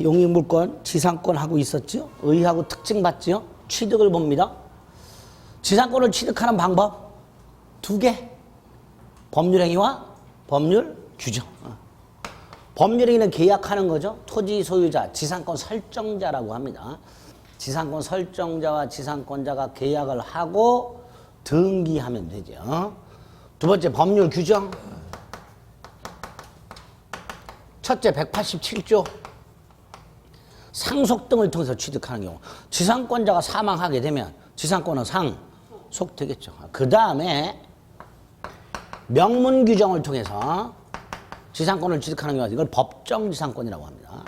용익물권, 지상권 하고 있었죠. 의하고 특징 봤죠. 취득을 봅니다. 지상권을 취득하는 방법 두 개. 법률행위와 법률 규정. 법률행위는 계약하는 거죠. 토지 소유자, 지상권 설정자라고 합니다. 지상권 설정자와 지상권자가 계약을 하고 등기하면 되죠. 두 번째 법률 규정. 첫째 187조. 상속 등을 통해서 취득하는 경우. 지상권자가 사망하게 되면 지상권은 상속되겠죠. 그 다음에 명문 규정을 통해서 지상권을 취득하는 경우 이걸 법정 지상권이라고 합니다.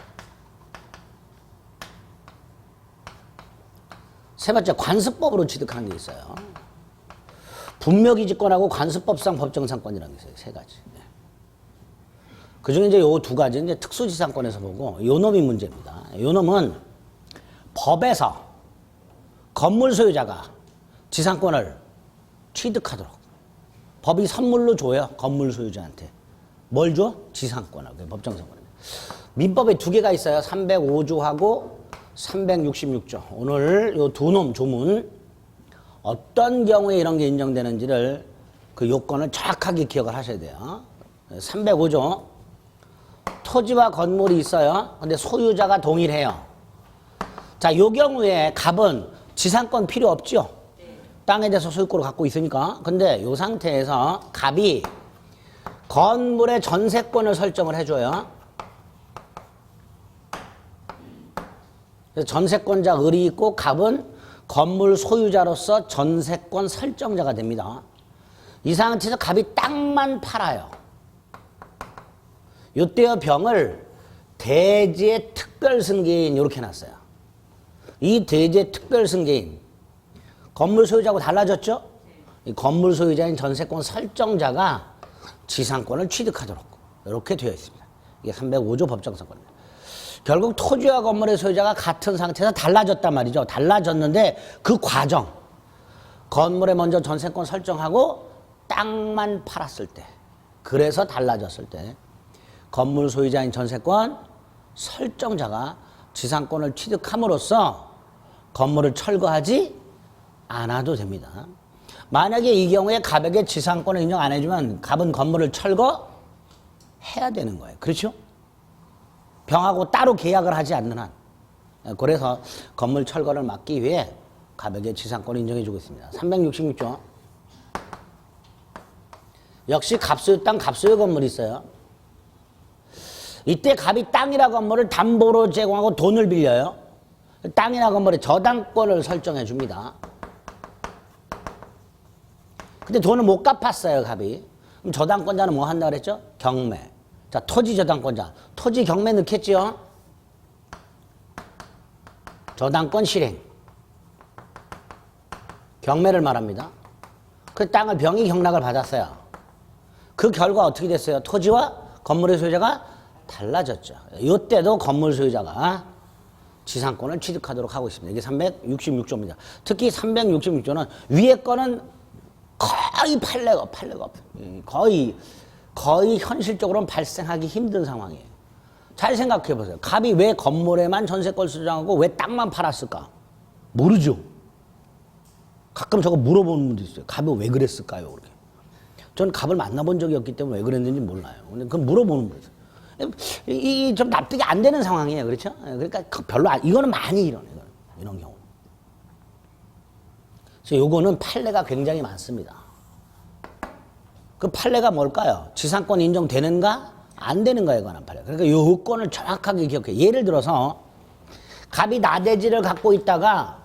세 번째 관습법으로 취득하는 게 있어요. 분묘기지권하고 관습법상 법정상권이라는 게 있어요. 세 가지. 그 중에 이제 요 두 가지 이제 특수지상권에서 보고 요 놈이 문제입니다. 요 놈은 법에서 건물 소유자가 지상권을 취득하도록 법이 선물로 줘요. 건물 소유자한테. 뭘 줘? 지상권을. 법정상권입니다. 민법에 두 개가 있어요. 305조하고 366조. 오늘 요 두 놈 조문 어떤 경우에 이런 게 인정되는지를 그 요건을 정확하게 기억을 하셔야 돼요. 305조. 토지와 건물이 있어요. 근데 소유자가 동일해요. 자, 요 경우에 갑은 지상권 필요 없죠? 땅에 대해서 소유권을 갖고 있으니까. 근데 요 상태에서 갑이 건물의 전세권을 설정을 해줘요. 그래서 전세권자 을이 있고 갑은 건물 소유자로서 전세권 설정자가 됩니다. 이 상태에서 갑이 땅만 팔아요. 요때의 병을 대지의 특별승계인 이렇게 놨어요. 이 대지의 특별승계인 건물 소유자하고 달라졌죠? 이 건물 소유자인 전세권 설정자가 지상권을 취득하도록 이렇게 되어 있습니다. 이게 305조 법정상권입니다. 결국 토지와 건물의 소유자가 같은 상태에서 달라졌단 말이죠. 달라졌는데 그 과정 건물에 먼저 전세권 설정하고 땅만 팔았을 때 그래서 달라졌을 때 건물 소유자인 전세권 설정자가 지상권을 취득함으로써 건물을 철거하지 않아도 됩니다. 만약에 이 경우에 갑에게 지상권을 인정 안 해주면 갑은 건물을 철거해야 되는 거예요. 그렇죠? 병하고 따로 계약을 하지 않는 한. 그래서 건물 철거를 막기 위해 갑에게 지상권을 인정해주고 있습니다. 366조. 역시 갑소유 땅, 갑소유 건물이 있어요. 이때 갑이 땅이나 건물을 담보로 제공하고 돈을 빌려요. 땅이나 건물에 저당권을 설정해 줍니다. 근데 돈을 못 갚았어요, 갑이. 그럼 저당권자는 뭐 한다 그랬죠? 경매. 자, 토지 저당권자. 토지 경매 넣겠지요? 저당권 실행. 경매를 말합니다. 그 땅을 병이 경락을 받았어요. 그 결과 어떻게 됐어요? 토지와 건물의 소유자가 달라졌죠. 이때도 건물 소유자가 지상권을 취득하도록 하고 있습니다. 이게 366조입니다. 특히 366조는 위에 거는 거의 판례가 없어요. 거의 현실적으로는 발생하기 힘든 상황이에요. 잘 생각해 보세요. 갑이 왜 건물에만 전세권을 수정하고 왜 땅만 팔았을까? 모르죠. 가끔 저거 물어보는 분도 있어요. 갑이 왜 그랬을까요? 그렇게. 전 갑을 만나본 적이 없기 때문에 왜 그랬는지 몰라요. 근데 그건 물어보는 분이 있어요. 이 좀 납득이 안 되는 상황이에요. 그렇죠? 그러니까 별로 이거는 많이 일어나요. 이런 경우. 그래서 요거는 판례가 굉장히 많습니다. 그 판례가 뭘까요? 지상권 인정되는가? 안 되는가에 관한 판례. 그러니까 요건을 정확하게 기억해. 예를 들어서 갑이 나대지를 갖고 있다가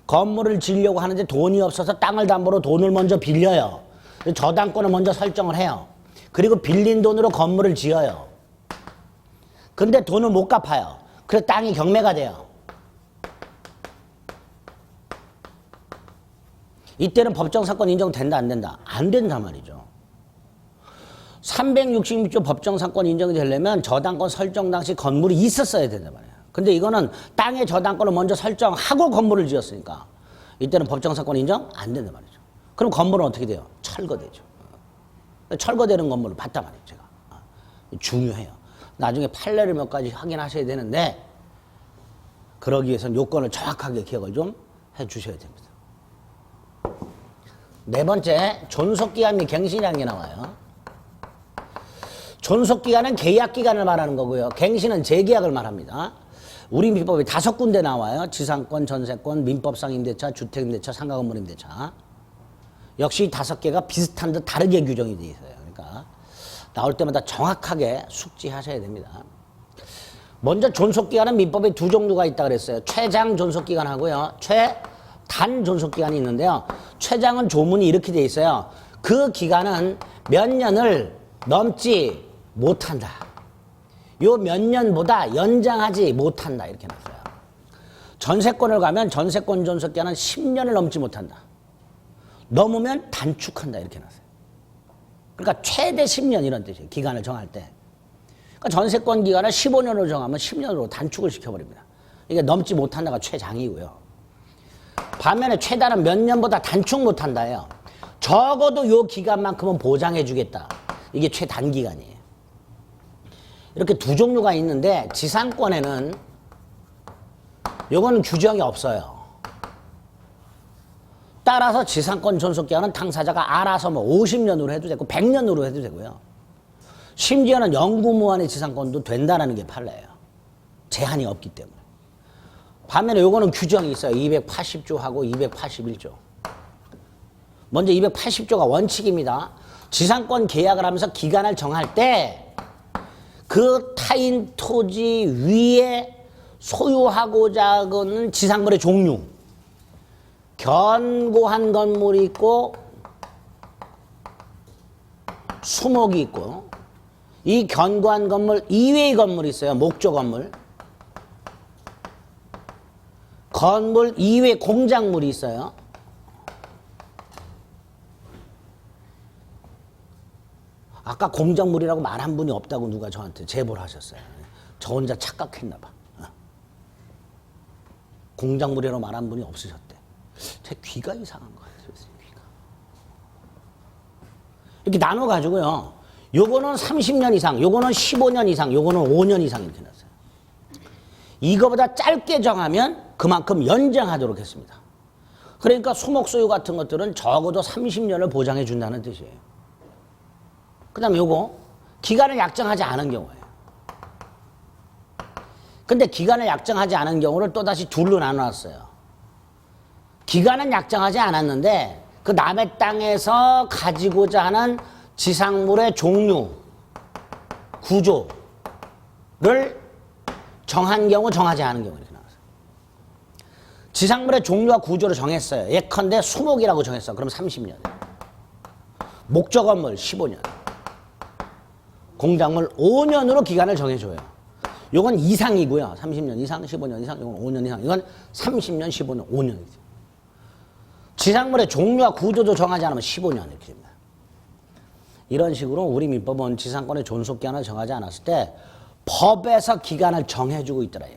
건물을 지으려고 하는데 돈이 없어서 땅을 담보로 돈을 먼저 빌려요. 저당권을 먼저 설정을 해요. 그리고 빌린 돈으로 건물을 지어요. 근데 돈을 못 갚아요. 그래서 땅이 경매가 돼요. 이때는 법정사건 인정된다 안 된다? 안 된단 말이죠. 366조 법정사건 인정이 되려면 저당권 설정 당시 건물이 있었어야 된단 말이에요. 근데 이거는 땅의 저당권을 먼저 설정하고 건물을 지었으니까 이때는 법정사건 인정 안 된단 말이죠. 그럼 건물은 어떻게 돼요? 철거되죠. 철거되는 건물을 봤단 말이에요. 제가. 중요해요. 나중에 판례를 몇 가지 확인하셔야 되는데 그러기 위해서는 요건을 정확하게 기억을 좀 해주셔야 됩니다. 네 번째, 존속기간 및 갱신이라는 게 나와요. 존속기간은 계약기간을 말하는 거고요. 갱신은 재계약을 말합니다. 우리 민법에 5군데 나와요. 지상권, 전세권, 민법상 임대차, 주택임대차, 상가건물임대차. 역시 5개가 비슷한 듯 다르게 규정이 되어 있어요. 그러니까 나올 때마다 정확하게 숙지하셔야 됩니다. 먼저 존속기간은 민법에 2종류가 있다고 그랬어요. 최장 존속기간하고요. 최단 존속기간이 있는데요. 최장은 조문이 이렇게 되어 있어요. 그 기간은 몇 년을 넘지 못한다. 요 몇 년보다 연장하지 못한다. 이렇게 놨어요. 전세권을 가면 전세권 존속기간은 10년을 넘지 못한다. 넘으면 단축한다. 이렇게 놨어요. 그러니까 최대 10년 이런 뜻이에요. 기간을 정할 때. 그러니까 전세권 기간을 15년으로 정하면 10년으로 단축을 시켜버립니다. 이게 넘지 못한다가 최장이고요. 반면에 최단은 몇 년보다 단축 못한다예요. 적어도 요 기간만큼은 보장해주겠다. 이게 최단기간이에요. 이렇게 2종류가 있는데 지상권에는 요건 규정이 없어요. 따라서 지상권 존속기간은 당사자가 알아서 뭐 50년으로 해도 되고 100년으로 해도 되고요. 심지어는 영구무한의 지상권도 된다는 게 판례예요. 제한이 없기 때문에. 반면에 요거는 규정이 있어요. 280조하고 281조. 먼저 280조가 원칙입니다. 지상권 계약을 하면서 기간을 정할 때 그 타인 토지 위에 소유하고자 하는 지상물의 종류, 견고한 건물이 있고 수목이 있고 이 견고한 건물 이외의 건물이 있어요. 목조 건물. 건물 이외의 공작물이 있어요. 아까 공작물이라고 말한 분이 없다고 누가 저한테 제보를 하셨어요. 저 혼자 착각했나 봐. 공작물이라고 말한 분이 없으셨대. 제 귀가 이상한 것 같아요. 귀가. 이렇게 나눠가지고요. 요거는 30년 이상, 요거는 15년 이상, 요거는 5년 이상 이렇게 놨어요. 이거보다 짧게 정하면 그만큼 연장하도록 했습니다. 그러니까 수목소유 같은 것들은 적어도 30년을 보장해 준다는 뜻이에요. 그 다음에 요거 기간을 약정하지 않은 경우예요. 근데 기간을 약정하지 않은 경우를 또다시 둘로 나눠놨어요. 기간은 약정하지 않았는데 그 남의 땅에서 가지고자 하는 지상물의 종류, 구조를 정한 경우, 정하지 않은 경우 이렇게 나왔어요. 지상물의 종류와 구조를 정했어요. 예컨대 수목이라고 정했어. 그럼 30년. 목조 건물 15년. 공작물 5년으로 기간을 정해줘요. 이건 이상이고요. 30년 이상, 15년 이상, 이건 5년 이상. 이건 30년, 15년, 5년이죠. 지상물의 종류와 구조도 정하지 않으면 15년 이렇게 됩니다. 이런 식으로 우리 민법은 지상권의 존속기간을 정하지 않았을 때 법에서 기간을 정해주고 있더라.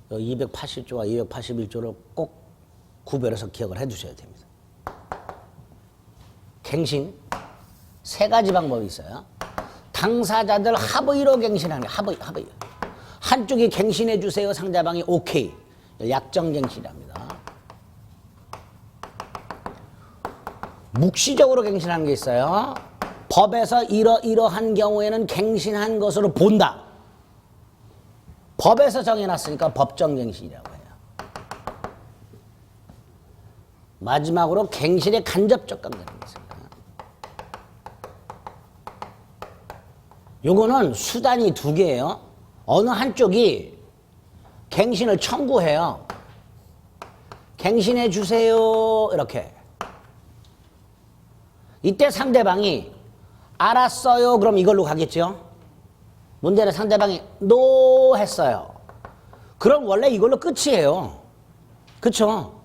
280조와 281조를 꼭 구별해서 기억을 해두셔야 됩니다. 갱신 3가지 방법이 있어요. 당사자들 합의로 갱신하는 게 합의. 한쪽이 갱신해 주세요. 상대방이 오케이. 약정갱신이랍니다. 묵시적으로 갱신하는 게 있어요. 법에서 이러한 경우에는 갱신한 것으로 본다. 법에서 정해놨으니까 법정갱신이라고 해요. 마지막으로 갱신의 간접적 강제라는 게 있습니다. 요거는 수단이 2개예요. 어느 한쪽이 갱신을 청구해요. 갱신해 주세요. 이렇게. 이때 상대방이 알았어요. 그럼 이걸로 가겠죠. 문제는 상대방이 노 했어요. 그럼 원래 이걸로 끝이에요. 그쵸?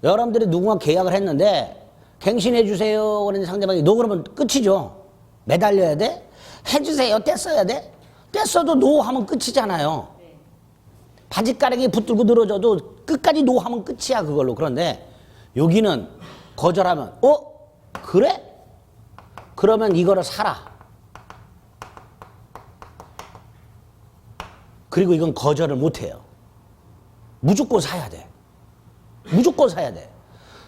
여러분들이 누군가 계약을 했는데 갱신해 주세요. 그런데 상대방이 노 그러면 끝이죠. 매달려야 돼? 해주세요. 떼써야 돼? 떼써도 노 하면 끝이잖아요. 바지가랑이 붙들고 늘어져도 끝까지 노 하면 끝이야 그걸로. 그런데 여기는 거절하면 그래? 그러면 이거를 사라. 그리고 이건 거절을 못해요. 무조건 사야 돼. 무조건 사야 돼.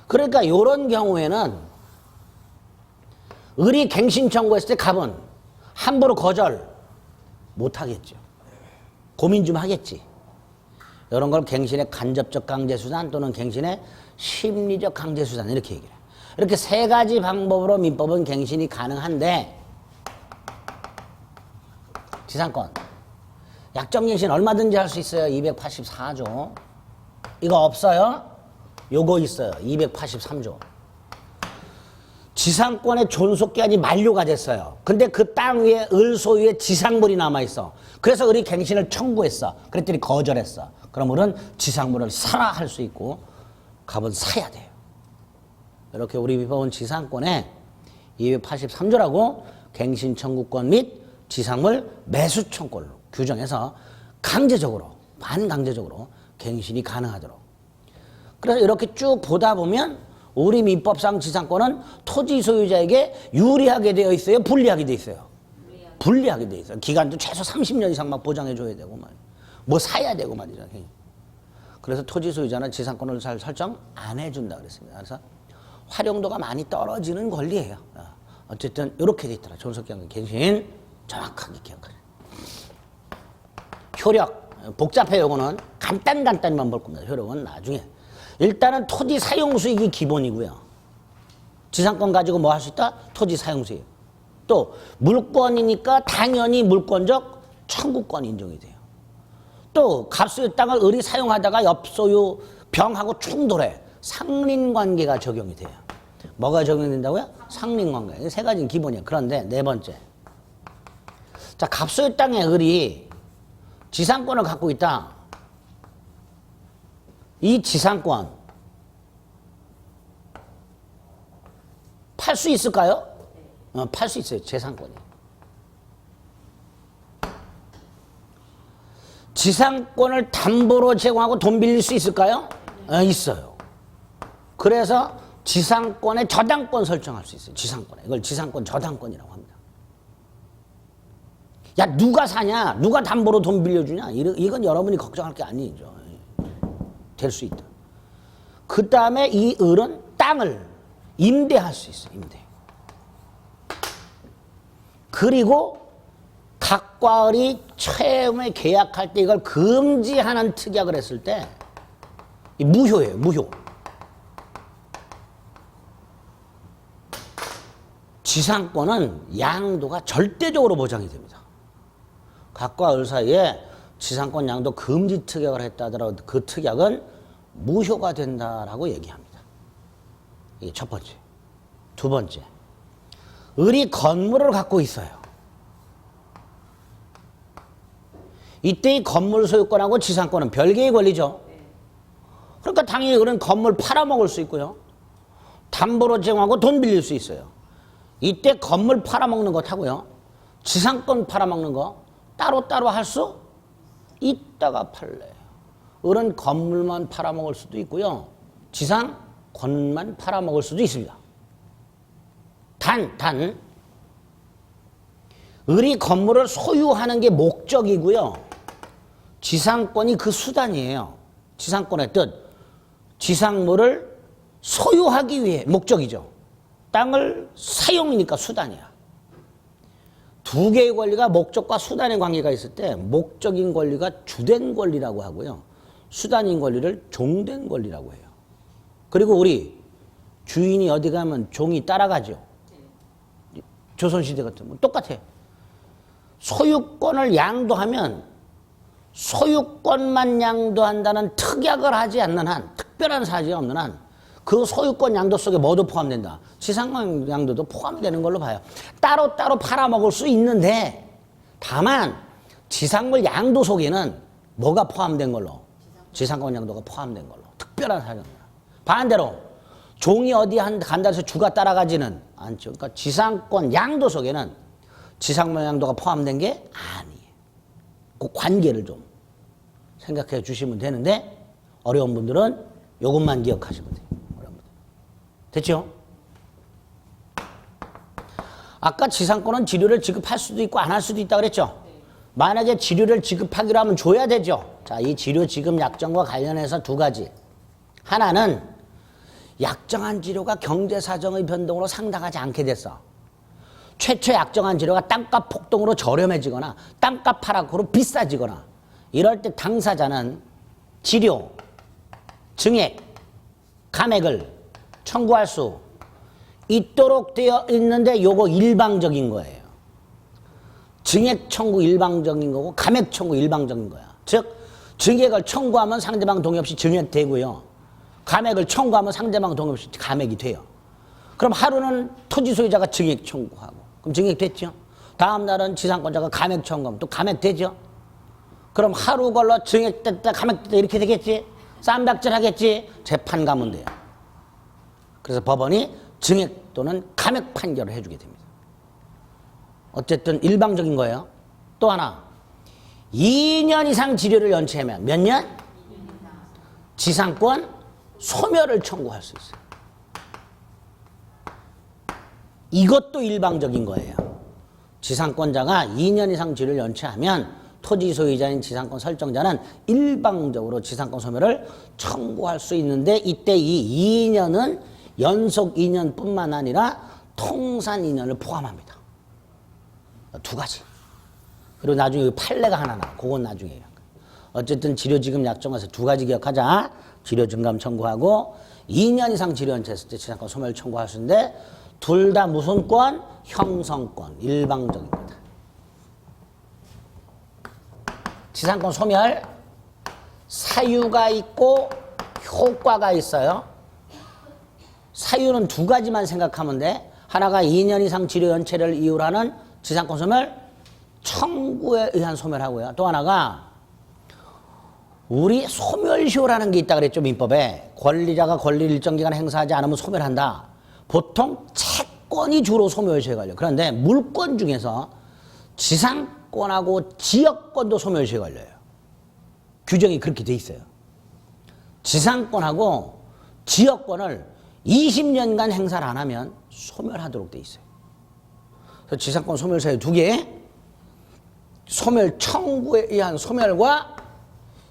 그러니까 이런 경우에는 을이 갱신 청구했을 때 갑은 함부로 거절 못하겠죠. 고민 좀 하겠지. 이런 걸 갱신의 간접적 강제수단 또는 갱신의 심리적 강제수단 이렇게 얘기해요. 이렇게 세 가지 방법으로 민법은 갱신이 가능한데 지상권 약정갱신 얼마든지 할 수 있어요. 284조. 이거 없어요? 요거 있어요. 283조. 지상권의 존속기한이 만료가 됐어요. 근데 그 땅 위에 을 소유의 지상물이 남아있어. 그래서 을이 갱신을 청구했어. 그랬더니 거절했어. 그럼 을은 지상물을 사라 할 수 있고 갑은 사야 돼요. 이렇게 우리 민법은 지상권에 283조라고 갱신 청구권 및 지상물 매수 청구권로 규정해서 강제적으로 반강제적으로 갱신이 가능하도록. 그래서 이렇게 쭉 보다 보면 우리 민법상 지상권은 토지 소유자에게 유리하게 되어 있어요? 불리하게 되어 있어요? 불리하게 되어 있어요. 기간도 최소 30년 이상 막 보장해 줘야 되고 말이에요. 뭐 사야 되고 말이죠. 그래서 토지 소유자는 지상권을 잘 설정 안 해준다 그랬습니다. 그래서 활용도가 많이 떨어지는 권리예요. 어쨌든 이렇게 돼 있더라. 존속기한 갱신 정확하게 기억하세요. 효력 복잡해요. 이거는 간단히만 볼 겁니다. 효력은 나중에. 일단은 토지 사용 수익이 기본이고요. 지상권 가지고 뭐 할 수 있다? 토지 사용 수익. 또 물권이니까 당연히 물권적 청구권 인정이 돼요. 또 갑소유 땅을 을이 사용하다가 옆소유 병하고 충돌해. 상린관계가 적용이 돼요. 뭐가 적용된다고요? 상린관계. 이 세 가지는 기본이에요. 그런데 네 번째. 자, 갑소유 땅에 을이 지상권을 갖고 있다. 이 지상권 팔 수 있을까요? 팔 수 있어요. 재산권이. 지상권을 담보로 제공하고 돈 빌릴 수 있을까요? 있어요. 그래서 지상권의 저당권 설정할 수 있어요. 지상권에. 이걸 지상권 저당권이라고 합니다. 야, 누가 사냐? 누가 담보로 돈 빌려주냐? 이건 여러분이 걱정할 게 아니죠. 될 수 있다. 그 다음에 이 을은 땅을 임대할 수 있어요. 임대. 그리고 각과 을이 처음에 계약할 때 이걸 금지하는 특약을 했을 때 무효예요. 무효. 지상권은 양도가 절대적으로 보장이 됩니다. 각과 을 사이에 지상권 양도 금지 특약을 했다 하더라도 그 특약은 무효가 된다라고 얘기합니다. 이게 첫 번째. 두 번째. 을이 건물을 갖고 있어요. 이때 이 건물 소유권하고 지상권은 별개의 권리죠. 그러니까 당연히 을은 건물 팔아먹을 수 있고요. 담보로 제공하고 돈 빌릴 수 있어요. 이때 건물 팔아먹는 것 하고요. 지상권 팔아먹는 거 따로따로 할 수 있다가 팔래요. 을은 건물만 팔아먹을 수도 있고요. 지상권만 팔아먹을 수도 있습니다. 단 을이 건물을 소유하는 게 목적이고요. 지상권이 그 수단이에요. 지상권의 뜻. 지상물을 소유하기 위해 목적이죠. 땅을 사용이니까 수단이야. 두 개의 권리가 목적과 수단의 관계가 있을 때 목적인 권리가 주된 권리라고 하고요. 수단인 권리를 종된 권리라고 해요. 그리고 우리 주인이 어디 가면 종이 따라가죠. 조선시대 같으면 똑같아요. 소유권을 양도하면 소유권만 양도한다는 특약을 하지 않는 한, 특별한 사실이 없는 한 그 소유권 양도 속에 뭐도 포함된다. 지상권 양도도 포함되는 걸로 봐요. 따로따로 팔아먹을 수 있는데 다만 지상물 양도 속에는 뭐가 포함된 걸로? 지상권 양도가 포함된 걸로. 특별한 사정입니다. 반대로 종이 어디 간다 해서 주가 따라가지는 않죠. 그러니까 지상권 양도 속에는 지상권 양도가 포함된 게 아니에요. 그 관계를 좀 생각해 주시면 되는데 어려운 분들은 이것만 기억하시면 돼요. 됐죠? 아까 지상권은 지료를 지급할 수도 있고 안 할 수도 있다고 그랬죠? 만약에 치료를 지급하기로 하면 줘야 되죠. 자, 이 치료 지급 약정과 관련해서 두 가지. 하나는 약정한 치료가 경제사정의 변동으로 상당하지 않게 됐어. 최초 약정한 치료가 땅값 폭등으로 저렴해지거나 땅값 하락으로 비싸지거나 이럴 때 당사자는 치료, 증액, 감액을 청구할 수 있도록 되어 있는데 요거 일방적인 거예요. 증액 청구 일방적인 거고 감액 청구 일방적인 거야. 즉 증액을 청구하면 상대방 동의 없이 증액되고요. 감액을 청구하면 상대방 동의 없이 감액이 돼요. 그럼 하루는 토지 소유자가 증액 청구하고 그럼 증액됐죠. 다음 날은 지상권자가 감액 청구하면 또 감액되죠. 그럼 하루 걸러 증액됐다 감액됐다 이렇게 되겠지. 쌈박질 하겠지. 재판 가면 돼요. 그래서 법원이 증액 또는 감액 판결을 해주게 됩니다. 어쨌든 일방적인 거예요. 또 하나 2년 이상 지료를 연체하면 몇 년? 지상권 소멸을 청구할 수 있어요. 이것도 일방적인 거예요. 지상권자가 2년 이상 지료를 연체하면 토지 소유자인 지상권 설정자는 일방적으로 지상권 소멸을 청구할 수 있는데 이때 이 2년은 연속 2년뿐만 아니라 통산 2년을 포함합니다. 두 가지. 그리고 나중에 판례가 하나 나와. 그건 나중에. 어쨌든 치료지급 약정에서 두 가지 기억하자. 치료증감 청구하고 2년 이상 치료 연체했을 때 지상권 소멸 청구할 수 있는데 둘 다 무슨 권? 형성권. 일방적인 거다. 지상권 소멸 사유가 있고 효과가 있어요. 사유는 두 가지만 생각하면 돼. 하나가 2년 이상 치료 연체를 이유로 하는 지상권 소멸 청구에 의한 소멸하고요. 또 하나가 우리 소멸시효라는 게 있다 그랬죠. 민법에. 권리자가 권리를 일정 기간 행사하지 않으면 소멸한다. 보통 채권이 주로 소멸시효에 걸려. 그런데 물권 중에서 지상권하고 지역권도 소멸시효에 걸려요. 규정이 그렇게 돼 있어요. 지상권하고 지역권을 20년간 행사를 안 하면 소멸하도록 돼 있어요. 그래서 지상권 소멸 사유 두 개, 소멸 청구에 의한 소멸과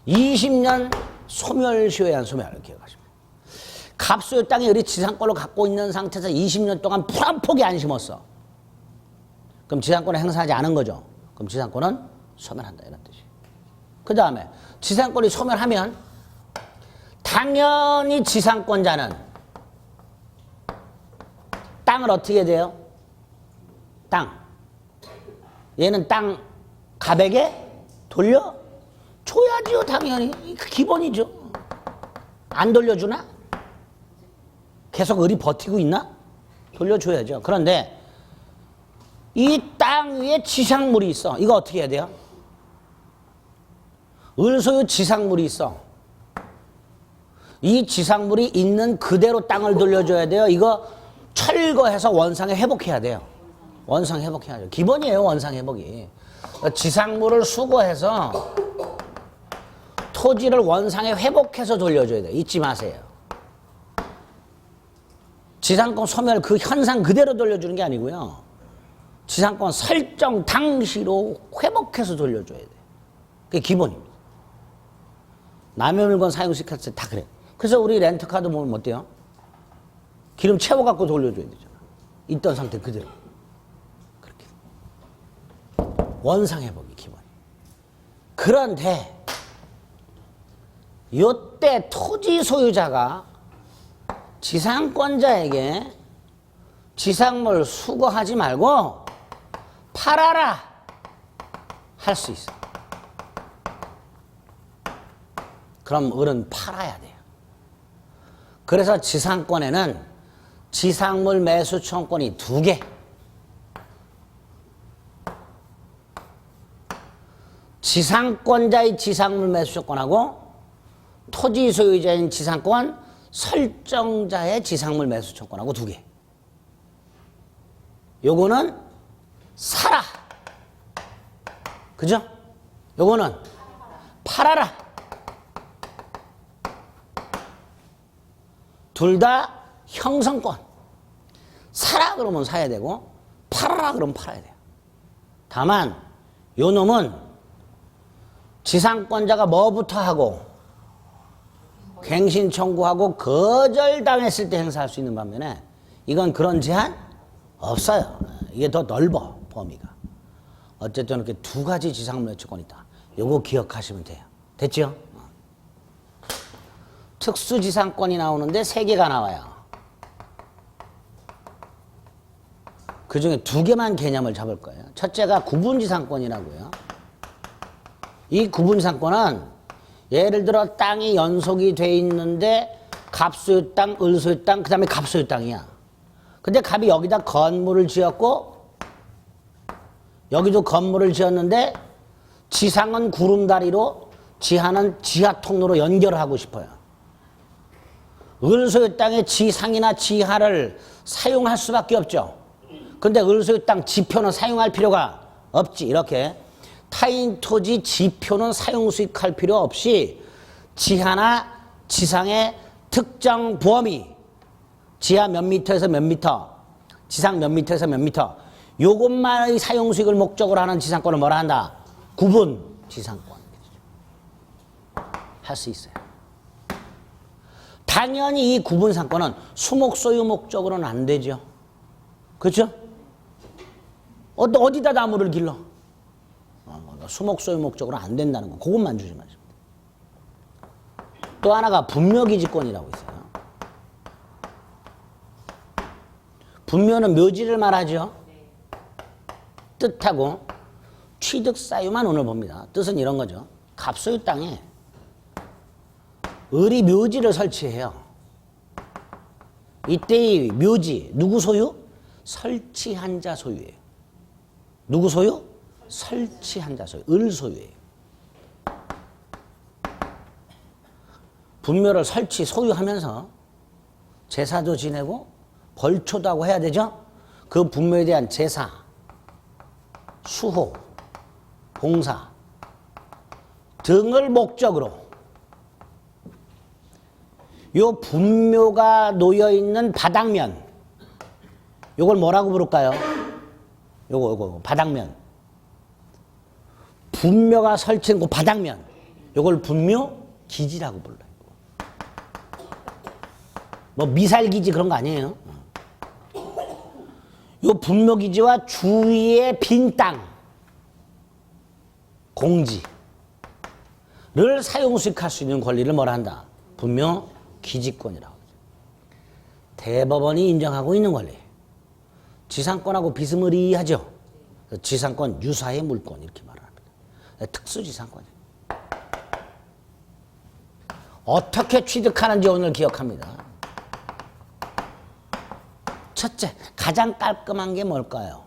20년 소멸시효에 의한 소멸을 기억하십니다. 갑소유 땅에 우리 지상권을 갖고 있는 상태에서 20년 동안 풀 한 폭이 안 심었어. 그럼 지상권을 행사하지 않은 거죠. 그럼 지상권은 소멸한다 이런 뜻이에요. 그 다음에 지상권이 소멸하면 당연히 지상권자는 땅을 어떻게 돼요? 땅. 얘는 땅 갑에게 돌려줘야지요. 당연히. 기본이죠. 안 돌려주나? 계속 을이 버티고 있나? 돌려줘야죠. 그런데 이 땅 위에 지상물이 있어. 이거 어떻게 해야 돼요? 을 소유 지상물이 있어. 이 지상물이 있는 그대로 땅을 돌려줘야 돼요. 이거 철거해서 원상에 회복해야 돼요. 원상 회복해야 돼요. 기본이에요. 원상 회복이. 지상물을 수거해서 토지를 원상에 회복해서 돌려줘야 돼요. 잊지 마세요. 지상권 소멸 그 현상 그대로 돌려주는 게 아니고요. 지상권 설정 당시로 회복해서 돌려줘야 돼요. 그게 기본입니다. 남의 물건 사용시켰을 때 다 그래. 그래서 우리 렌트카도 보면 어때요? 기름 채워갖고 돌려줘야 되잖아. 있던 상태 그대로. 그렇게. 원상회복이 기본. 그런데 요때 토지 소유자가 지상권자에게 지상물 수거하지 말고 팔아라 할 수 있어. 그럼 을은 팔아야 돼요. 그래서 지상권에는 지상물 매수 청구권이 두 개. 지상권자의 지상물 매수 청구권하고 토지 소유자인 지상권 설정자의 지상물 매수 청구권하고 두 개. 요거는 사라. 그죠? 요거는 팔아라. 둘 다 형성권. 사라 그러면 사야 되고 팔아라 그러면 팔아야 돼요. 다만 요 놈은 지상권자가 뭐부터 하고 갱신 청구하고 거절당했을 때 행사할 수 있는 반면에 이건 그런 제한 없어요. 이게 더 넓어 범위가. 어쨌든 이렇게 두 가지 지상물 요청권이 있다. 요거 기억하시면 돼요. 됐죠? 특수지상권이 나오는데 세 개가 나와요. 그 중에 두 개만 개념을 잡을 거예요. 첫째가 구분지상권이라고요. 이 구분지상권은 예를 들어 땅이 연속이 돼 있는데 갑소유 땅, 을소유 땅, 그 다음에 갑소유 땅이야. 근데 갑이 여기다 건물을 지었고 여기도 건물을 지었는데 지상은 구름다리로 지하는 지하통로로 연결을 하고 싶어요. 을소유 땅의 지상이나 지하를 사용할 수밖에 없죠. 근데 을소유 땅 지표는 사용할 필요가 없지. 이렇게 타인 토지 지표는 사용 수익할 필요 없이 지하나 지상의 특정 범위, 지하 몇 미터에서 몇 미터, 지상 몇 미터에서 몇 미터, 요것만의 사용 수익을 목적으로 하는 지상권을 뭐라 한다? 구분 지상권. 할 수 있어요. 당연히 이 구분 상권은 수목 소유 목적으로는 안 되죠. 그렇죠? 어디다 나무를 길러? 수목 소유 목적으로 안 된다는 거. 그것만 주지 마시고. 또 하나가 분묘기지권이라고 있어요. 분묘는 묘지를 말하죠. 뜻하고 취득사유만 오늘 봅니다. 뜻은 이런 거죠. 갑소유 땅에 을이 묘지를 설치해요. 이때의 묘지 누구 소유? 설치한 자 소유예요. 누구 소유? 설치한 자 소유. 을 소유예요. 분묘를 설치 소유하면서 제사도 지내고 벌초도 하고 해야 되죠. 그 분묘에 대한 제사, 수호, 봉사 등을 목적으로 요 분묘가 놓여있는 바닥면, 요걸 뭐라고 부를까요? 요거 바닥면. 분묘가 설치된 그 바닥면, 요걸 분묘기지라고 불러요. 뭐 미살기지 그런 거 아니에요. 요 분묘기지와 주위의 빈 땅, 공지를 사용수익할 수 있는 권리를 뭐라 한다? 분묘기지권이라고 하죠. 대법원이 인정하고 있는 권리. 지상권하고 비스무리하죠. 지상권 유사의 물권 이렇게 말을 합니다. 특수지상권이에요. 어떻게 취득하는지 오늘 기억합니다. 첫째, 가장 깔끔한 게 뭘까요?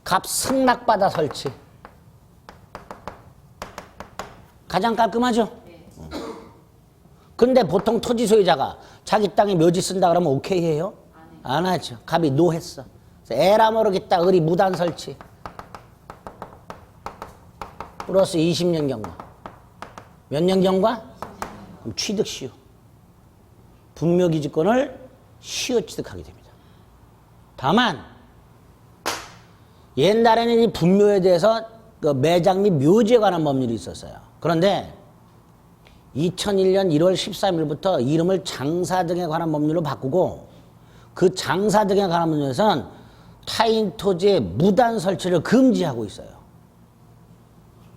갑 승낙받아 설치. 가장 깔끔하죠? 근데 보통 토지 소유자가 자기 땅에 묘지 쓴다 그러면 오케이 해요? 안 하죠. 갑이 노했어. 에라 모르겠다. 을이 무단 설치. 플러스 20년 경과. 몇 년 경과? 그럼 취득 시효. 분묘기지권을 시효 취득하게 됩니다. 다만 옛날에는 이 분묘에 대해서 그 매장 및 묘지에 관한 법률이 있었어요. 그런데 2001년 1월 13일부터 이름을 장사 등에 관한 법률로 바꾸고 그 장사 등에 관한 법률에서는 타인 토지의 무단 설치를 금지하고 있어요.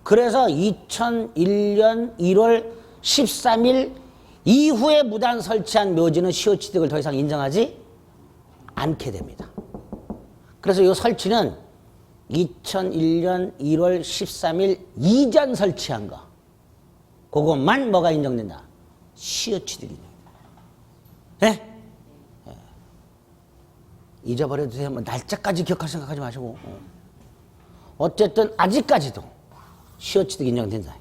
그래서 2001년 1월 13일 이후에 무단 설치한 묘지는 시효 취득을 더 이상 인정하지 않게 됩니다. 그래서 이 설치는 2001년 1월 13일 이전 설치한 거 그것만 뭐가 인정된다? 시효 취득이 인정된다. 네? 네. 잊어버려도 돼요. 뭐 날짜까지 기억할 생각하지 마시고 어쨌든 아직까지도 시효 취득 인정된다.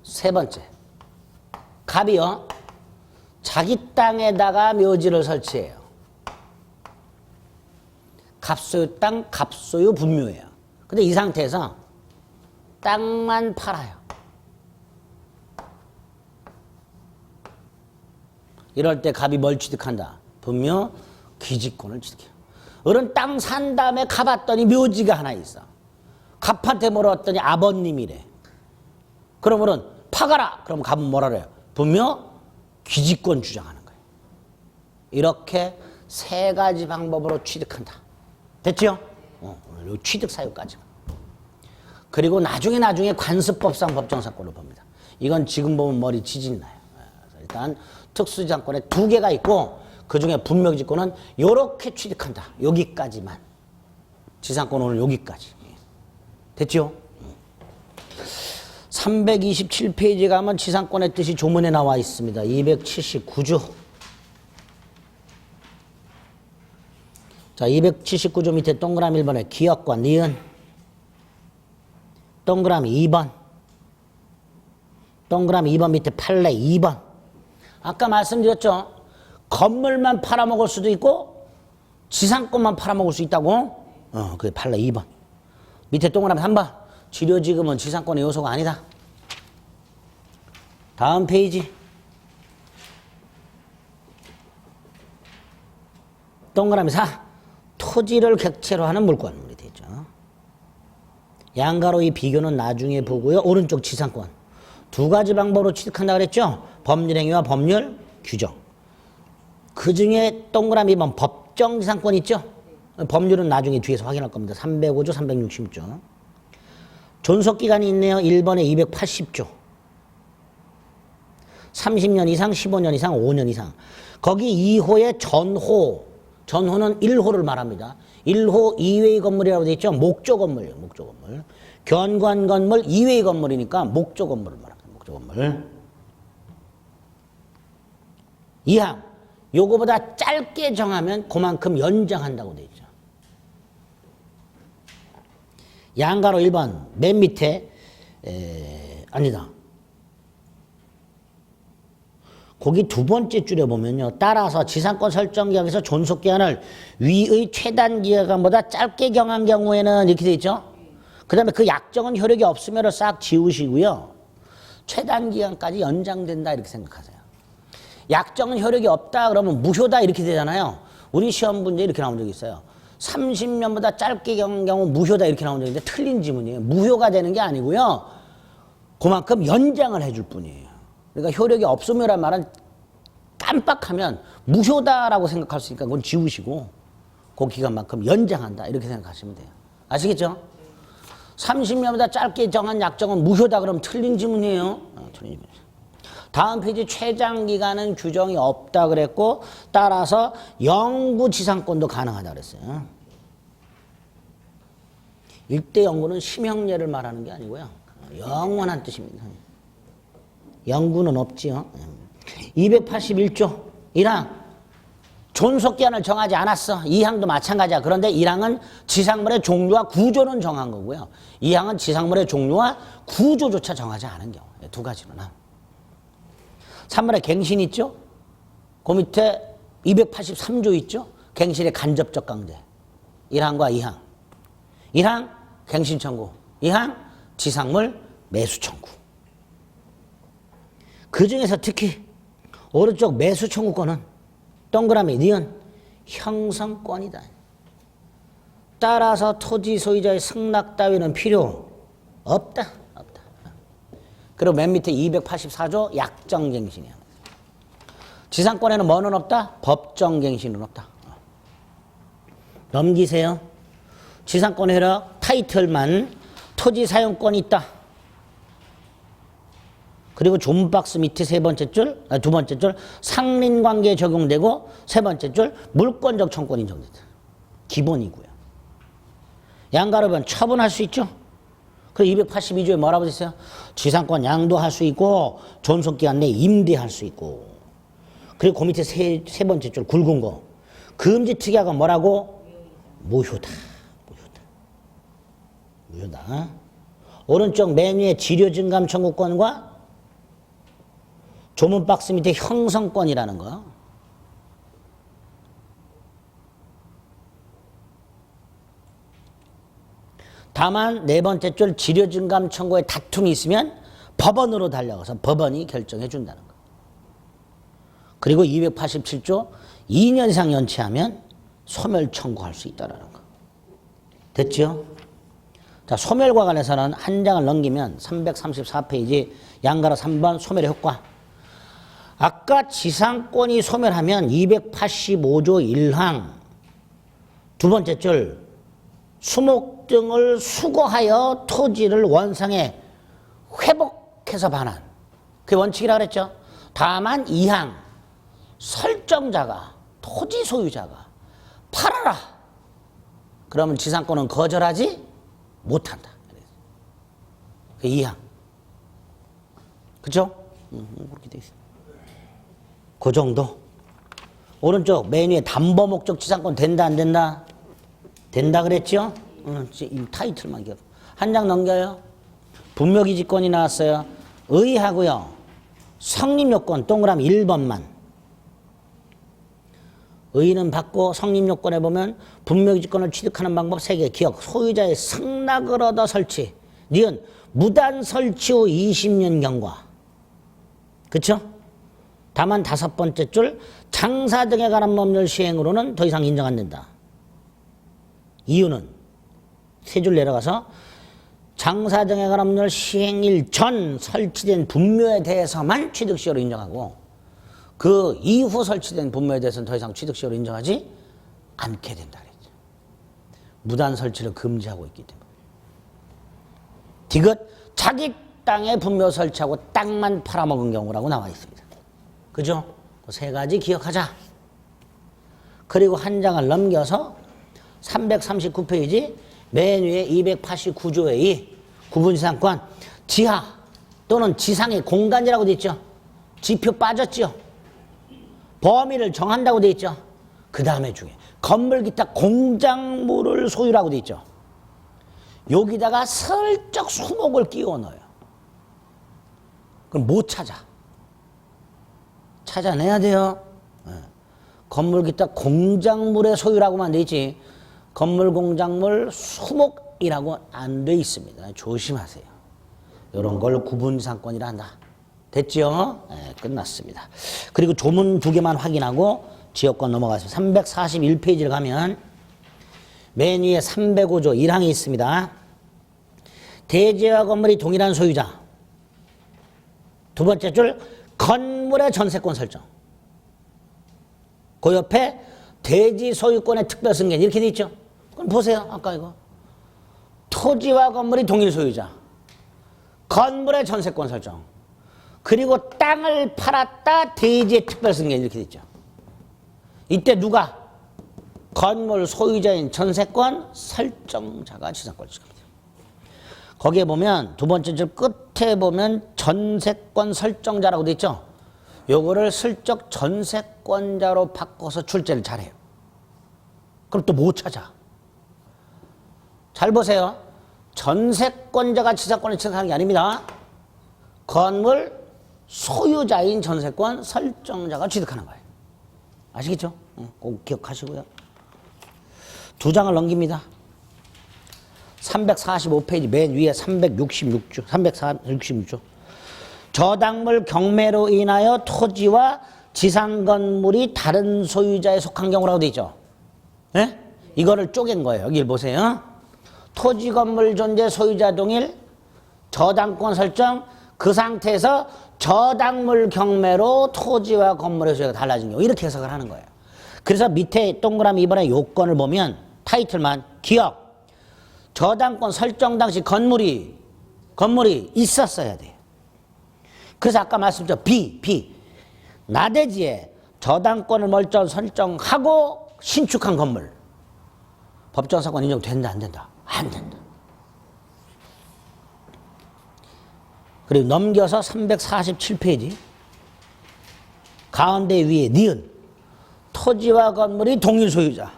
세 번째, 갑이요 자기 땅에다가 묘지를 설치해요. 갑소유 땅, 갑소유 분묘예요. 근데 이 상태에서 땅만 팔아요. 이럴 때 갑이 뭘 취득한다? 분묘 기지권을 취득해요. 어른 땅 산 다음에 가봤더니 묘지가 하나 있어. 갑한테 물었더니 아버님이래. 그러면은 파가라. 그럼 가면 뭐라 그래요? 분명 기지권 주장하는 거예요. 이렇게 세 가지 방법으로 취득한다. 됐죠? 오늘 취득 사유까지. 그리고 나중에 관습법상 법정사건을 봅니다. 이건 지금 보면 머리 지진 나요. 일단 특수지상권에 두 개가 있고 그중에 분명지권은 요렇게 취득한다. 여기까지만. 지상권 오늘 여기까지. 됐죠? 327페이지 가면 지상권의 뜻이 조문에 나와 있습니다. 279조. 자, 279조 밑에 동그라미 1번에 기역과 니은. 동그라미 2번. 동그라미 2번 밑에 판례 2번. 아까 말씀드렸죠? 건물만 팔아먹을 수도 있고 지상권만 팔아먹을 수 있다고? 그게 판례 2번. 밑에 동그라미 3번. 지료지금은 지상권의 요소가 아니다. 다음 페이지. 동그라미 4. 토지를 객체로 하는 물권물이 되죠. 양가로 이 비교는 나중에 보고요. 오른쪽 지상권. 두 가지 방법으로 취득한다 그랬죠? 법률행위와 법률 규정. 그 중에 동그라미 2번 법정지상권 있죠? 법률은 나중에 뒤에서 확인할 겁니다. 305조, 360조. 존속기간이 있네요. 1번에 280조. 30년 이상, 15년 이상, 5년 이상. 거기 2호의 전호. 전호는 1호를 말합니다. 1호 이외의 건물이라고 되어 있죠. 목조 건물이에요. 목조 건물. 견관 건물 이외의 건물이니까 목조 건물을 말합니다. 목조 건물. 2항. 요거보다 짧게 정하면 그만큼 연장한다고 되어 있죠. 양가로 1번 맨 밑에 아니다. 거기 두 번째 줄에 보면요. 따라서 지상권 설정기간에서 존속기간을 위의 최단기간보다 짧게 정한 경우에는 이렇게 되어 있죠. 그 다음에 그 약정은 효력이 없으면 싹 지우시고요. 최단기간까지 연장된다 이렇게 생각하세요. 약정은 효력이 없다 그러면 무효다 이렇게 되잖아요. 우리 시험 문제 이렇게 나온 적이 있어요. 30년보다 짧게 경한 경우 무효다 이렇게 나온 적이 있는데 틀린 지문이에요. 무효가 되는 게 아니고요. 그만큼 연장을 해줄 뿐이에요. 그러니까 효력이 없으면란 말은 깜빡하면 무효다라고 생각할 수 있으니까 그건 지우시고 그 기간만큼 연장한다 이렇게 생각하시면 돼요. 아시겠죠? 30년보다 짧게 정한 약정은 무효다 그러면 틀린 지문이에요. 틀린 지문. 다음 페이지 최장기간은 규정이 없다 그랬고 따라서 영구 지상권도 가능하다 그랬어요. 일대 영구는 심형례를 말하는 게 아니고요. 영원한 뜻입니다. 영구는 없지요. 281조 1항 존속기한을 정하지 않았어. 2항도 마찬가지야. 그런데 1항은 지상물의 종류와 구조는 정한 거고요. 2항은 지상물의 종류와 구조조차 정하지 않은 경우. 두 가지로나. 3번에 갱신 있죠? 그 밑에 283조 있죠? 갱신의 간접적 강제. 1항과 2항. 1항 갱신 청구. 2항 지상물 매수 청구. 그 중에서 특히 오른쪽 매수 청구권은 동그라미 니은 형성권이다. 따라서 토지 소유자의 승낙 따위는 필요 없다. 그리고 맨 밑에 284조 약정갱신이야. 지상권에는 뭐는 없다? 법정갱신은 없다. 넘기세요. 지상권 효력 타이틀만 토지 사용권이 있다. 그리고 존박스 밑에 두 번째 줄 상린관계에 적용되고 세 번째 줄 물권적 청권 인정된다. 기본이고요. 양가로변 처분할 수 있죠. 그리고 282조에 뭐라고 돼 있어요? 지상권 양도할 수 있고 존속기간 내에 임대할 수 있고 그리고 그 밑에 세 번째 줄 굵은 거 금지 특약은 뭐라고? 무효다. 오른쪽 맨 위에 지료증감 청구권과 조문 박스 밑에 형성권이라는 거. 다만 네 번째 줄 지료증감 청구에 다툼이 있으면 법원으로 달려가서 법원이 결정해 준다는 거. 그리고 287조 2년 이상 연체하면 소멸 청구할 수 있다는 거. 됐죠? 자, 소멸과 관해서는 한 장을 넘기면 334페이지 양가로 3번 소멸의 효과. 아까 지상권이 소멸하면 285조 1항 두 번째 줄 수목 등을 수거하여 토지를 원상에 회복해서 반환. 그게 원칙이라고 그랬죠. 다만 2항 설정자가 토지 소유자가 팔아라. 그러면 지상권은 거절하지 못한다. 그 2항. 그죠? 그렇게 돼 있어. 그 정도. 오른쪽 맨 위에 담보 목적 지상권 된다 안 된다? 된다 그랬죠? 이 타이틀만 기억. 한 장 넘겨요. 분묘기지권이 나왔어요. 의하고요. 성립요건 동그라미 1번만. 의는 받고 성립요건에 보면 분묘기지권을 취득하는 방법 3개. 기억. 소유자의 승낙을 얻어 설치. 니은 무단 설치 후 20년 경과. 그쵸? 다만 5번째 줄 장사 등에 관한 법률 시행으로는 더 이상 인정 안 된다. 이유는 3줄 내려가서 장사 등에 관한 법률 시행일 전 설치된 분묘에 대해서만 취득시효로 인정하고 그 이후 설치된 분묘에 대해서는 더 이상 취득시효로 인정하지 않게 된다 그랬죠. 무단 설치를 금지하고 있기 때문에. 디귿 자기 땅에 분묘 설치하고 땅만 팔아먹은 경우라고 나와 있습니다. 그죠? 그 3가지 기억하자. 그리고 한 장을 넘겨서 339페이지 맨 위에 289조의 2 구분지상권 지하 또는 지상의 공간이라고 돼 있죠. 지표 빠졌죠. 범위를 정한다고 돼 있죠. 그 다음에 중에 건물 기타 공작물을 소유라고 돼 있죠. 여기다가 슬쩍 수목을 끼워 넣어요. 그럼 못 찾아내야 돼요. 건물 기타 공작물의 소유라고만 돼 있지 건물 공작물 수목이라고 안 돼 있습니다. 조심하세요. 이런 걸 구분지상권이라 한다. 됐죠? 네, 끝났습니다. 그리고 조문 2개만 확인하고 지역권 넘어가겠습니다. 341페이지를 가면 맨 위에 305조 1항이 있습니다. 대지와 건물이 동일한 소유자. 두 번째 줄 건물의 전세권 설정. 그 옆에 대지 소유권의 특별 승계 이렇게 돼 있죠. 그럼 보세요. 아까 이거. 토지와 건물이 동일 소유자. 건물의 전세권 설정. 그리고 땅을 팔았다 대지의 특별 승계 이렇게 돼 있죠. 이때 누가? 건물 소유자인 전세권 설정자가 지상권을 지급합니다. 거기에 보면 두 번째 줄 끝에 보면 전세권 설정자라고 돼 있죠. 요거를 슬쩍 전세권자로 바꿔서 출제를 잘해요. 그럼 또 못 찾아. 잘 보세요. 전세권자가 지상권을 취득하는 게 아닙니다. 건물 소유자인 전세권 설정자가 취득하는 거예요. 아시겠죠? 꼭 기억하시고요. 2장을 넘깁니다. 345페이지 맨 위에 366조. 저당물 경매로 인하여 토지와 지상 건물이 다른 소유자에 속한 경우라고 되어 있죠. 네? 이거를 쪼갠 거예요. 여기 보세요. 토지 건물 존재 소유자 동일 저당권 설정 그 상태에서 저당물 경매로 토지와 건물의 소유가 달라진 경우 이렇게 해석을 하는 거예요. 그래서 밑에 동그라미 이번에 요건을 보면 타이틀만 기억 저당권 설정 당시 건물이 있었어야 돼요. 그래서 아까 말씀드렸죠. B 나대지에 저당권을 멀쩡 설정하고 신축한 건물 법정사건 인정된다 안 된다? 안 된다. 그리고 넘겨서 347페이지 가운데 위에 니은 토지와 건물이 동일 소유자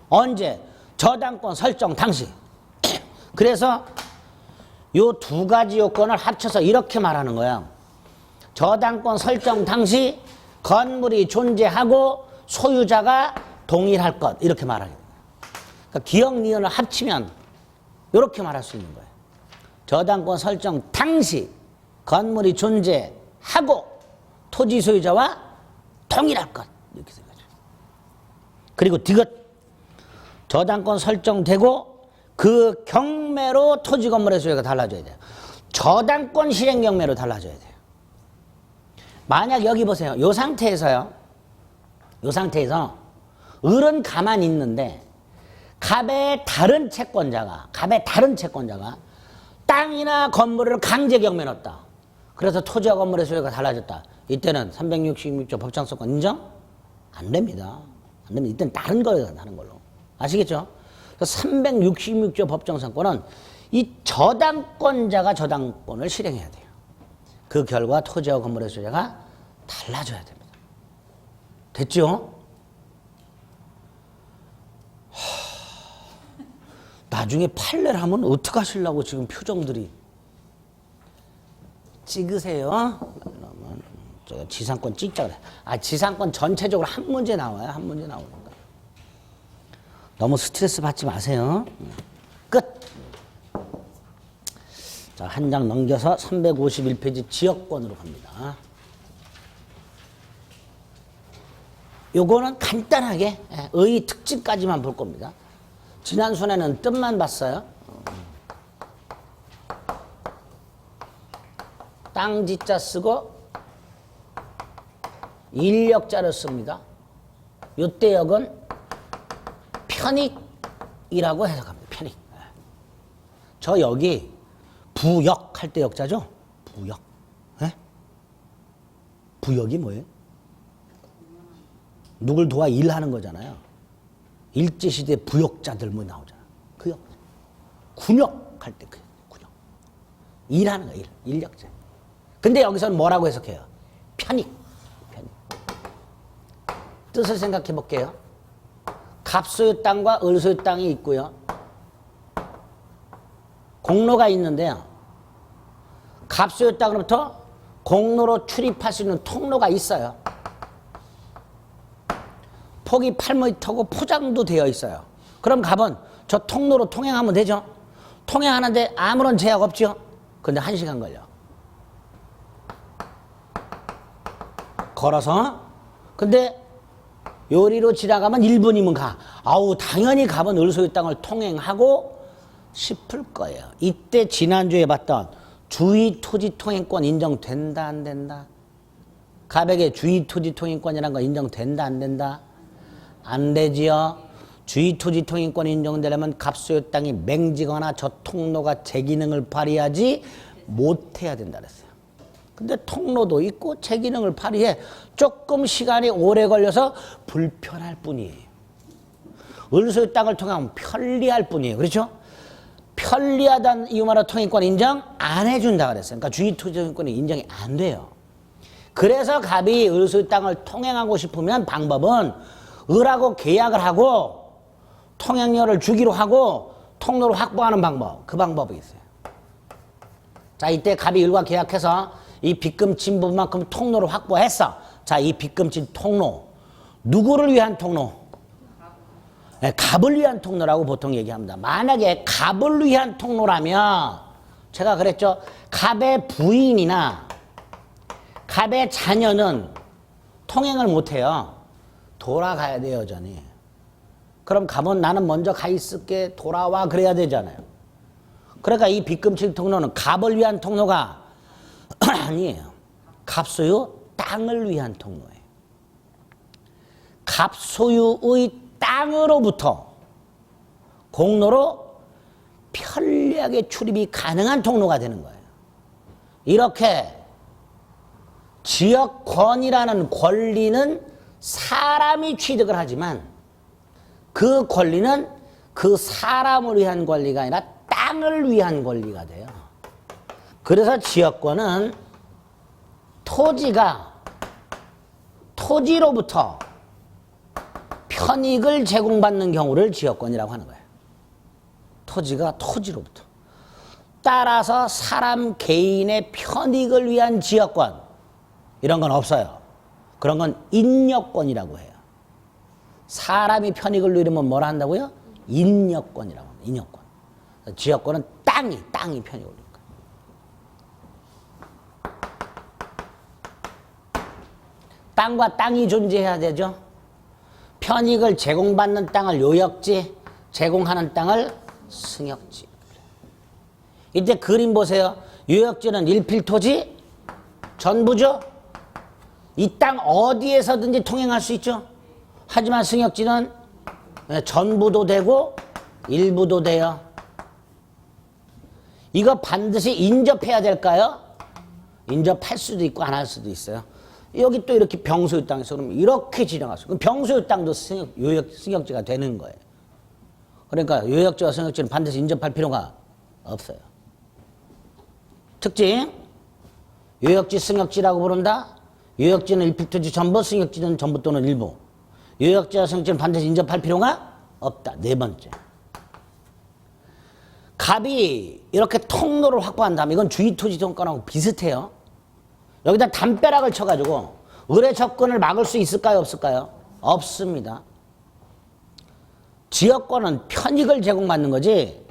언제? 저당권 설정 당시. 그래서 요 2가지 요건을 합쳐서 이렇게 말하는 거야. 저당권 설정 당시 건물이 존재하고 소유자가 동일할 것 이렇게 말하는 거예요. 그러니까 기억 니은을 합치면 이렇게 말할 수 있는 거예요. 저당권 설정 당시 건물이 존재하고 토지 소유자와 동일할 것 이렇게 생각하죠. 그리고 디귿 저당권 설정되고 그 경매로 토지 건물의 소유가 달라져야 돼요. 저당권 실행 경매로 달라져야 돼요. 만약 여기 보세요. 이 상태에서요. 이 상태에서 을은 가만히 있는데 갑의 다른 채권자가 땅이나 건물을 강제 경매 넣었다. 그래서 토지와 건물의 소유가 달라졌다. 이때는 366조 법정성권 인정? 안 됩니다. 안 됩니다. 이때는 다른 거예요. 다른 걸로. 아시겠죠? 366조 법정성권은 이 저당권자가 저당권을 실행해야 돼요. 그 결과 토지와 건물의 소유가 달라져야 됩니다. 됐죠? 나중에 판례를 하면 어떡하시려고 지금 표정들이. 찍으세요. 지상권 찍자 그래. 지상권 전체적으로 한 문제 나와요. 한 문제 나오는 거. 너무 스트레스 받지 마세요. 끝. 자, 한 장 넘겨서 351페이지 지역권으로 갑니다. 요거는 간단하게 의 특징까지만 볼 겁니다. 지난 순에는 뜻만 봤어요. 땅지자 쓰고 인력자를 씁니다. 요때 역은 편익이라고 해석합니다. 편익. 저 여기 부역 할 때 역자죠? 부역. 네? 부역이 뭐예요? 누굴 도와 일하는 거잖아요. 일제시대 부역자들 뭐 나오잖아. 그 역. 군역 할 때 그 군역. 일하는 거, 인력자. 근데 여기서는 뭐라고 해석해요? 편익. 편익. 뜻을 생각해 볼게요. 갑소유 땅과 을소유 땅이 있고요. 공로가 있는데요. 갑소유 땅으로부터 공로로 출입할 수 있는 통로가 있어요. 폭이 8m고 포장도 되어 있어요. 그럼 갑은 저 통로로 통행하면 되죠. 통행하는데 아무런 제약 없죠. 근데 1시간 걸려. 걸어서. 근데 요리로 지나가면 1분이면 가. 아우, 당연히 갑은 을소유 땅을 통행하고 싶을 거예요. 이때 지난주에 봤던 주의 토지 통행권 인정된다 안 된다? 갑에게 주의 토지 통행권이라는 거 인정된다 안 된다? 안 되지요. 주의 토지 통행권 인정되려면 갑소유 땅이 맹지거나 저 통로가 제 기능을 발휘하지 못해야 된다 그랬어요. 근데 통로도 있고 제 기능을 발휘해. 조금 시간이 오래 걸려서 불편할 뿐이에요. 을소유 땅을 통하면 편리할 뿐이에요. 그렇죠? 편리하다는 이유만으로 통행권 인정 안 해준다 그랬어요. 그러니까 주의 토지 통행권이 인정이 안 돼요. 그래서 갑이 을소유 땅을 통행하고 싶으면 방법은 을하고 계약을 하고 통행료를 주기로 하고 통로를 확보하는 방법. 그 방법이 있어요. 자, 이때 갑이 을과 계약해서 이 빚금친 부분만큼 통로를 확보했어. 자, 이 빚금친 통로. 누구를 위한 통로? 네, 갑을 위한 통로라고 보통 얘기합니다. 만약에 갑을 위한 통로라면 제가 그랬죠. 갑의 부인이나 갑의 자녀는 통행을 못해요. 돌아가야 돼요, 여전히. 그럼 갑은 나는 먼저 가 있을게 돌아와 그래야 되잖아요. 그러니까 이 빚금칠 통로는 갑을 위한 통로가 아니에요. 갑소유 땅을 위한 통로예요. 갑소유의 땅으로부터 공로로 편리하게 출입이 가능한 통로가 되는 거예요. 이렇게 지역권이라는 권리는 사람이 취득을 하지만 그 권리는 그 사람을 위한 권리가 아니라 땅을 위한 권리가 돼요. 그래서 지역권은 토지로부터 편익을 제공받는 경우를 지역권이라고 하는 거예요. 토지가 토지로부터. 따라서 사람 개인의 편익을 위한 지역권 이런 건 없어요. 그런 건 인력권이라고 해요. 사람이 편익을 누리면 뭐라 한다고요? 인력권이라고 합니다. 인력권. 지역권은 땅이 편익을 누립니다. 땅과 땅이 존재해야 되죠. 편익을 제공받는 땅을 요역지, 제공하는 땅을 승역지. 이때 그림 보세요. 요역지는 일필토지 전부죠. 이 땅 어디에서든지 통행할 수 있죠. 하지만 승역지는 전부도 되고 일부도 돼요. 이거 반드시 인접해야 될까요? 인접할 수도 있고 안 할 수도 있어요. 여기 또 이렇게 병소유 땅에서 그러면 이렇게 지정할 수 있고, 그럼 병소유 땅도 승역지가 되는 거예요. 그러니까 요역지와 승역지는 반드시 인접할 필요가 없어요. 특징, 요역지 승역지라고 부른다. 요역지는 일필토지 전부, 승역지는 전부 또는 일부. 요역지와 승역지는 반드시 인접할 필요가 없다. 네 번째. 갑이 이렇게 통로를 확보한다면 이건 주의토지정권하고 비슷해요. 여기다 담벼락을 쳐가지고 을의 접근을 막을 수 있을까요? 없을까요? 없습니다. 지역권은 편익을 제공받는 거지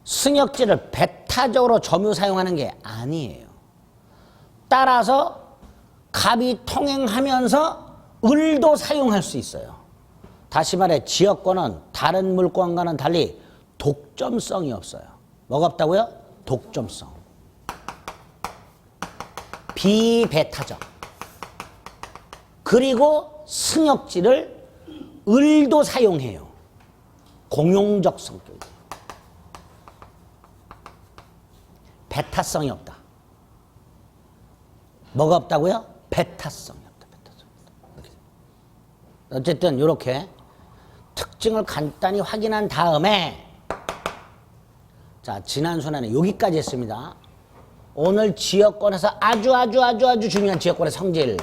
승역지를 배타적으로 점유 사용하는 게 아니에요. 따라서 갑이 통행하면서 을도 사용할 수 있어요. 다시 말해 지역권은 다른 물권과는 달리 독점성이 없어요. 뭐가 없다고요? 독점성. 비배타적. 그리고 승역지를 을도 사용해요. 공용적 성격이에요. 배타성이 없다. 뭐가 없다고요? 배타성이 없다. 어쨌든 이렇게 특징을 간단히 확인한 다음에, 자, 지난 순환에 여기까지 했습니다. 오늘 지역권에서 아주 중요한 지역권의 성질과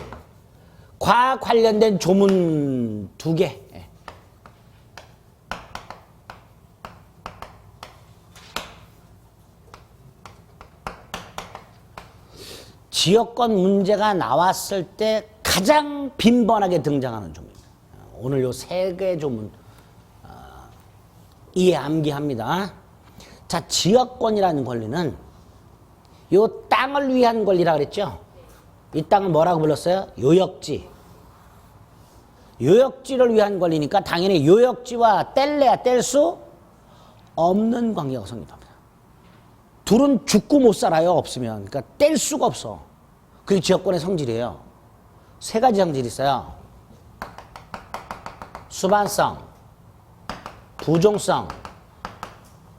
관련된 조문 2개. 지역권 문제가 나왔을 때 가장 빈번하게 등장하는 조문입니다. 오늘 요 3개 조문 이해 암기합니다. 자, 지역권이라는 권리는 요 땅을 위한 권리라 그랬죠. 이 땅을 뭐라고 불렀어요? 요역지. 요역지를 위한 권리니까 당연히 요역지와 뗄래야 뗄 수 없는 관계가 성립합니다. 둘은 죽고 못 살아요. 없으면. 그러니까 뗄 수가 없어. 그게 지역권의 성질이에요. 3가지 성질이 있어요. 수반성, 부종성,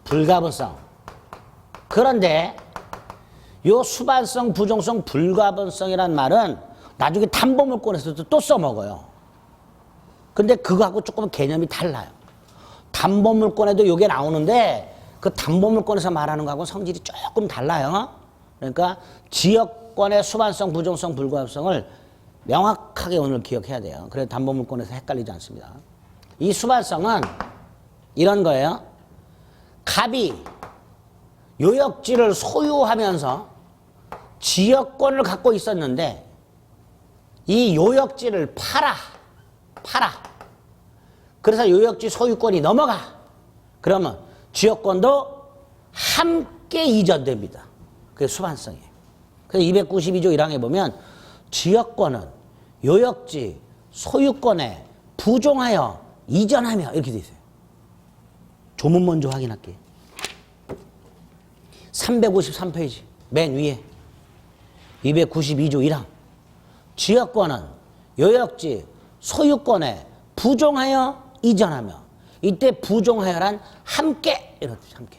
불가분성. 그런데 요 수반성, 부종성, 불가분성이란 말은 나중에 담보물권에서도 또 써먹어요. 근데 그거하고 조금 개념이 달라요. 담보물권에도 요게 나오는데 그 담보물권에서 말하는 거하고 성질이 조금 달라요. 그러니까 지역권의 수반성, 부종성, 불가분성을 명확하게 오늘 기억해야 돼요. 그래서 담보물권에서 헷갈리지 않습니다. 이 수반성은 이런 거예요. 갑이 요역지를 소유하면서 지역권을 갖고 있었는데 이 요역지를 팔아. 그래서 요역지 소유권이 넘어가. 그러면 지역권도 함께 이전됩니다. 그게 수반성이에요. 그래서 292조 1항에 보면 지역권은 요역지 소유권에 부종하여 이전하며 이렇게 돼 있어요. 조문 먼저 확인할게요. 353페이지 맨 위에 292조 1항 지역권은 요역지 소유권에 부종하여 이전하며, 이때 부종하여란 함께 이런 뜻. 함께.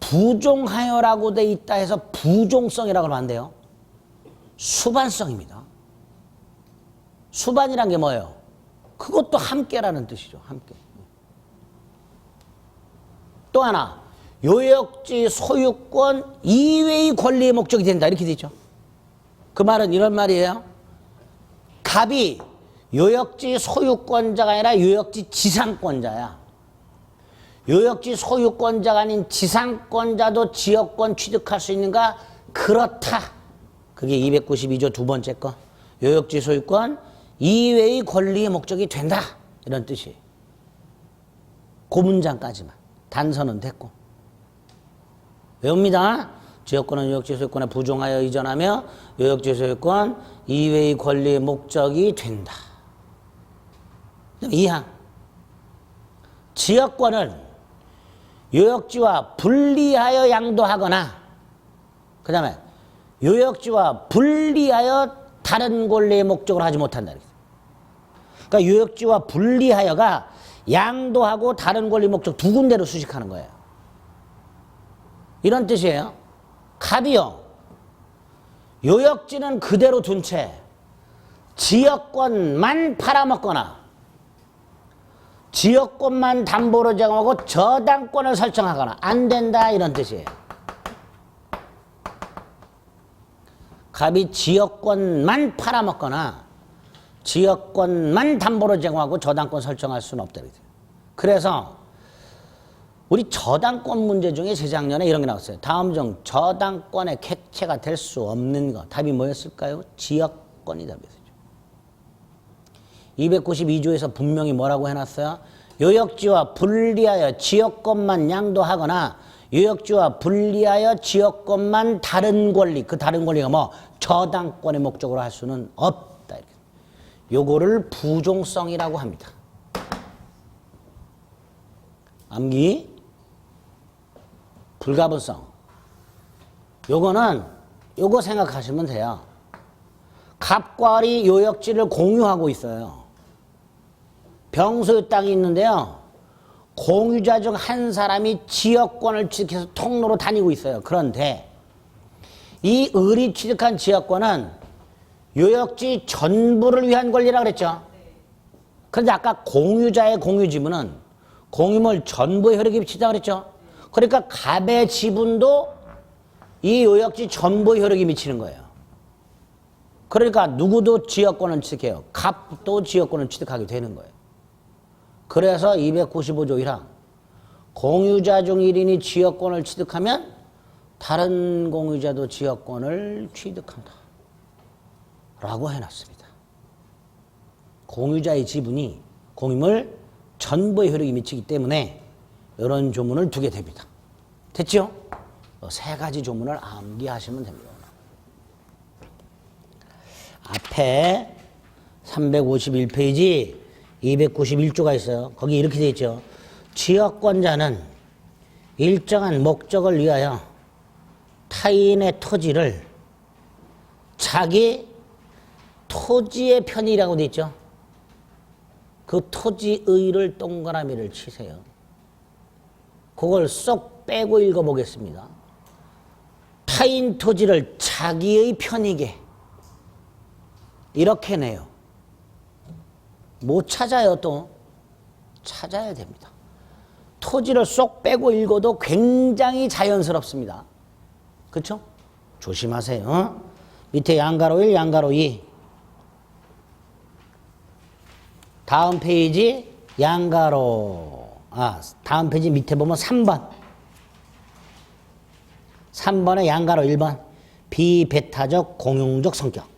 부종하여라고 돼 있다 해서 부종성이라고 하면 안 돼요. 수반성입니다. 수반이란 게 뭐예요? 그것도 함께라는 뜻이죠. 함께. 또 하나, 요역지 소유권 이외의 권리의 목적이 된다. 이렇게 되죠. 그 말은 이런 말이에요. 갑이 요역지 소유권자가 아니라 요역지 지상권자야. 요역지 소유권자가 아닌 지상권자도 지역권 취득할 수 있는가? 그렇다. 그게 292조 두 번째 거. 요역지 소유권 이외의 권리의 목적이 된다. 이런 뜻이에요. 그 문장까지만. 단서는 됐고. 외웁니다. 지역권은 요역지 소유권에 부종하여 이전하며 요역지 소유권 이외의 권리의 목적이 된다. 2항. 지역권은 요역지와 분리하여 양도하거나 그 다음에 요역지와 분리하여 다른 권리의 목적으로 하지 못한다. 그러니까 요역지와 분리하여가 양도하고 다른 권리 목적 두 군데로 수식하는 거예요. 이런 뜻이에요. 갑이요. 요역지는 그대로 둔 채 지역권만 팔아먹거나 지역권만 담보로 제공하고 저당권을 설정하거나 안 된다 이런 뜻이에요. 갑이 지역권만 팔아먹거나 지역권만 담보로 제공하고 저당권 설정할 수는 없다. 그래서 우리 저당권 문제 중에 재작년에 이런 게 나왔어요. 다음 중 저당권의 객체가 될 수 없는 것. 답이 뭐였을까요? 지역권이 답이었죠. 292조에서 분명히 뭐라고 해놨어요? 요역지와 분리하여 지역권만 양도하거나 요역지와 분리하여 지역권만 다른 권리, 그 다른 권리가 뭐 저당권의 목적으로 할 수는 없다. 요거를 부종성이라고 합니다. 암기, 불가분성. 요거는 요거 생각하시면 돼요. 갑과 을이 요역지를 공유하고 있어요. 병소유 땅이 있는데요. 공유자 중 한 사람이 지역권을 취득해서 통로로 다니고 있어요. 그런데 이 을이 취득한 지역권은 요역지 전부를 위한 권리라 그랬죠. 그런데 아까 공유자의 공유지분은 공유물 전부의 효력이 미치자 그랬죠. 그러니까 갑의 지분도 이 요역지 전부의 효력이 미치는 거예요. 그러니까 누구도 지역권을 취득해요. 갑도 지역권을 취득하게 되는 거예요. 그래서 295조 1항 공유자 중 1인이 지역권을 취득하면 다른 공유자도 지역권을 취득한다 라고 해놨습니다. 공유자의 지분이 공유물 전부의 효력이 미치기 때문에 이런 조문을 두게 됩니다. 됐죠? 세 가지 조문을 암기하시면 됩니다. 앞에 351페이지 291조가 있어요. 거기 이렇게 되어 있죠. 지역권자는 일정한 목적을 위하여 타인의 토지를 자기 토지의 편의라고 되어 있죠. 그 토지의를 동그라미를 치세요. 그걸 쏙 빼고 읽어보겠습니다. 타인 토지를 자기의 편익에 이렇게 내요. 못 찾아요. 또 찾아야 됩니다. 토지를 쏙 빼고 읽어도 굉장히 자연스럽습니다. 그렇죠? 조심하세요. 밑에 양가로 1, 양가로 2. 다음 페이지 양가로 다음 페이지 밑에 보면 3번. 3번에 양가로 1번. 비배타적 공용적 성격.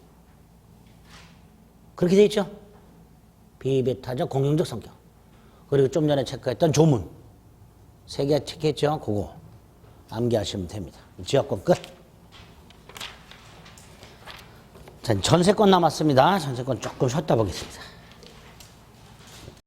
그렇게 돼 있죠? 비배타적 공용적 성격. 그리고 좀 전에 체크했던 조문. 3개 체크했죠? 그거 암기하시면 됩니다. 지역권 끝. 자, 전세권 남았습니다. 전세권 조금 쉬었다 보겠습니다.